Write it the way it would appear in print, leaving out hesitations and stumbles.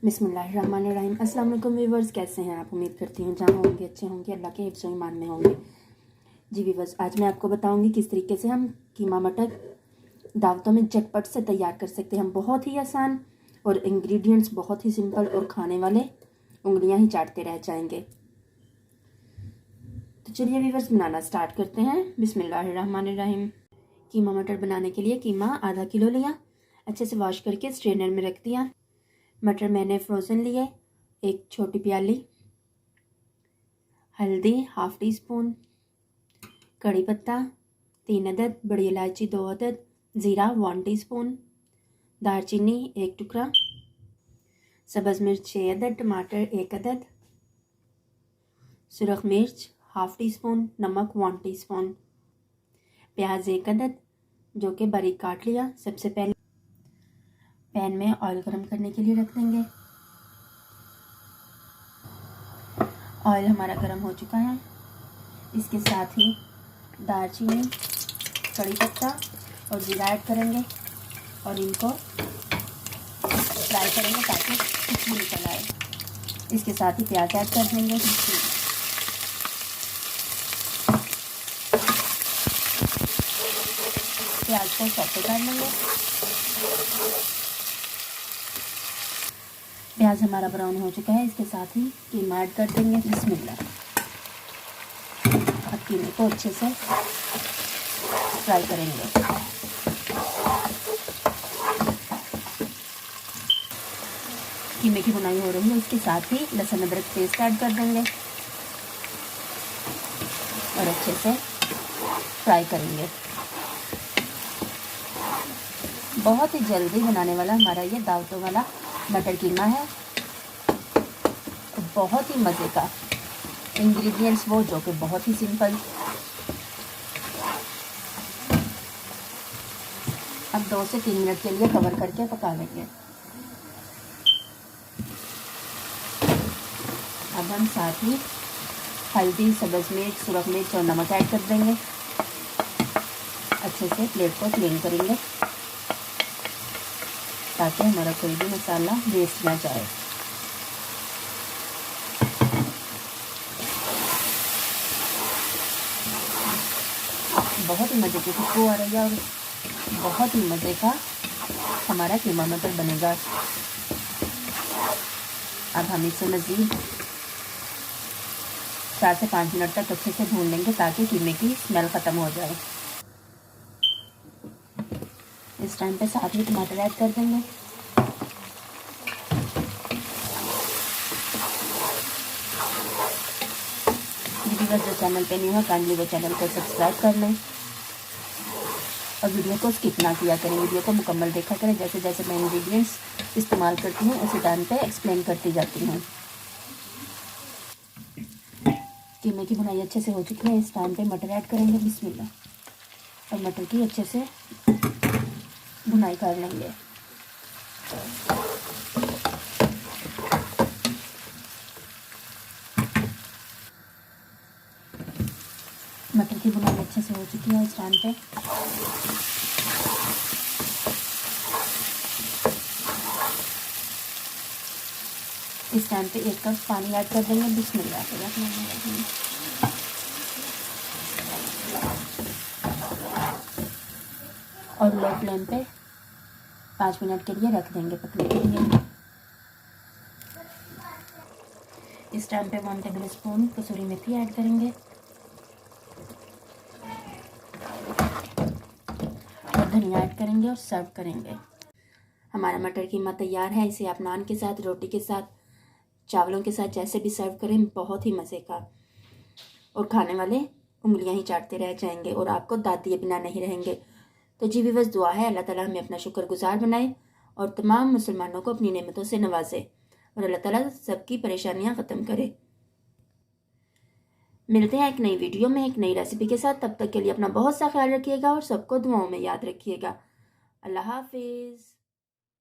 बिस्मिल्लाहिर्रहमानिर्रहीम। अस्सलाम वालेकुम व्यूवर्स, कैसे हैं आप? उम्मीद करती हूँ जहाँ होंगे अच्छे होंगे, अल्लाह के हिफ्ज़ व ईमान में होंगे। जी व्यूवर्स, आज मैं आपको बताऊँगी किस तरीके से हम कीमा मटर दावतों में झटपट से तैयार कर सकते हैं। बहुत ही आसान और इंग्रेडिएंट्स बहुत ही सिंपल और खाने वाले उंगलियाँ ही चाटते रह जाएंगे। तो चलिए व्यूवर्स, बनाना स्टार्ट करते हैं। बिस्मिल्लाहिर्रहमानिर्रहीम। कीमा मटर बनाने के लिए कीमा आधा किलो लिया, अच्छे से वॉश करके स्ट्रेनर में रख दिया। मटर मैंने फ्रोज़न लिए, एक छोटी प्याली, हल्दी हाफ टी स्पून, कड़ी पत्ता 3 अदद, बड़ी इलायची 2 अदद, ज़ीरा 1 टीस्पून, दालचीनी 1 टुकड़ा, सब्ज़ मिर्च 6 अदद, टमाटर 1 अदद, सुरख मिर्च हाफ टी स्पून, नमक 1 टीस्पून, प्याज 1 अदद जो कि बारीक काट लिया। सबसे पहले पैन में ऑयल गर्म करने के लिए रख देंगे। ऑयल हमारा गर्म हो चुका है। इसके साथ ही दालचीनी, कड़ी पत्ता और जीरा ऐड करेंगे और इनको फ्राई करेंगे ताकि खुशबू निकल आए। इसके साथ ही प्याज ऐड कर देंगे। प्याज को सौटे कर लेंगे। प्याज हमारा ब्राउन हो चुका है। इसके साथ ही कीमा ऐड कर देंगे। बिस्मिल्लाह। अब कीमे को अच्छे से फ्राई करेंगे। कीमे की बुनाई हो रही है, इसके साथ ही लहसुन अदरक पेस्ट ऐड कर देंगे और अच्छे से फ्राई करेंगे। बहुत ही जल्दी बनाने वाला हमारा ये दावतों वाला मटर कीमा है। बहुत ही मज़े का, इंग्रेडिएंट्स वो जो कि बहुत ही सिंपल। अब 2 से 3 मिनट के लिए कवर करके पका लेंगे। अब हम साथ ही हल्दी, सब्ज़ मिर्च, सुरख मिर्च और नमक ऐड कर देंगे। अच्छे से प्लेट को क्लीन करेंगे ताकि हमारा कोई भी मसाला वेस्ट ना जाए। बहुत ही मज़े की खुशबू आ रही है और बहुत ही मज़े का हमारा कीमा मटर बनेगा। अब हम इसे मज़ीद 4 से 5 मिनट तक अच्छे से भून लेंगे ताकि कीमे की स्मेल ख़त्म हो जाए। इस टाइम पे साथ ही टमाटर ऐड कर देंगे। व्यूअर्स, जो चैनल पे न्यू है काइंडली वो चैनल को सब्सक्राइब कर लें और वीडियो को स्किप ना किया करें। वीडियो को मुकम्मल देखा करें। जैसे जैसे मैं इंग्रेडिएंट्स इस्तेमाल करती हूँ उसी टाइम पे एक्सप्लेन करती जाती हूँ। कीमे की बुनाई अच्छे से हो चुकी है। इस टाइम पे मटर ऐड करेंगे। बिस्मिल्लाह। और मटर की अच्छे से बुनाई कर लेंगे। मटर की बुनाई अच्छे से हो चुकी है। इस टाइम पे एक कप पानी ऐड कर देंगे। बिस्मिल्लाह। और लो फ्लेम पे 5 मिनट के लिए रख देंगे पकने के लिए। इस टाइम पे 1 टेबल स्पून कसूरी मेथी ऐड करेंगे और धनिया ऐड करेंगे और सर्व करेंगे। हमारा मटर कीमा तैयार है। इसे आप नान के साथ, रोटी के साथ, चावलों के साथ जैसे भी सर्व करें, बहुत ही मज़े का और खाने वाले उंगलियां ही चाटते रह जाएंगे और आपको दाँत दिए बिना नहीं रहेंगे। तो जी व्यूअर्स, दुआ है अल्लाह ताला हमें अपना शुक्रगुजार बनाए और तमाम मुसलमानों को अपनी नेमतों से नवाजे और अल्लाह ताला सबकी परेशानियां ख़त्म करे। मिलते हैं एक नई वीडियो में एक नई रेसिपी के साथ। तब तक के लिए अपना बहुत सा ख्याल रखिएगा और सबको दुआओं में याद रखिएगा। अल्लाह हाफिज़।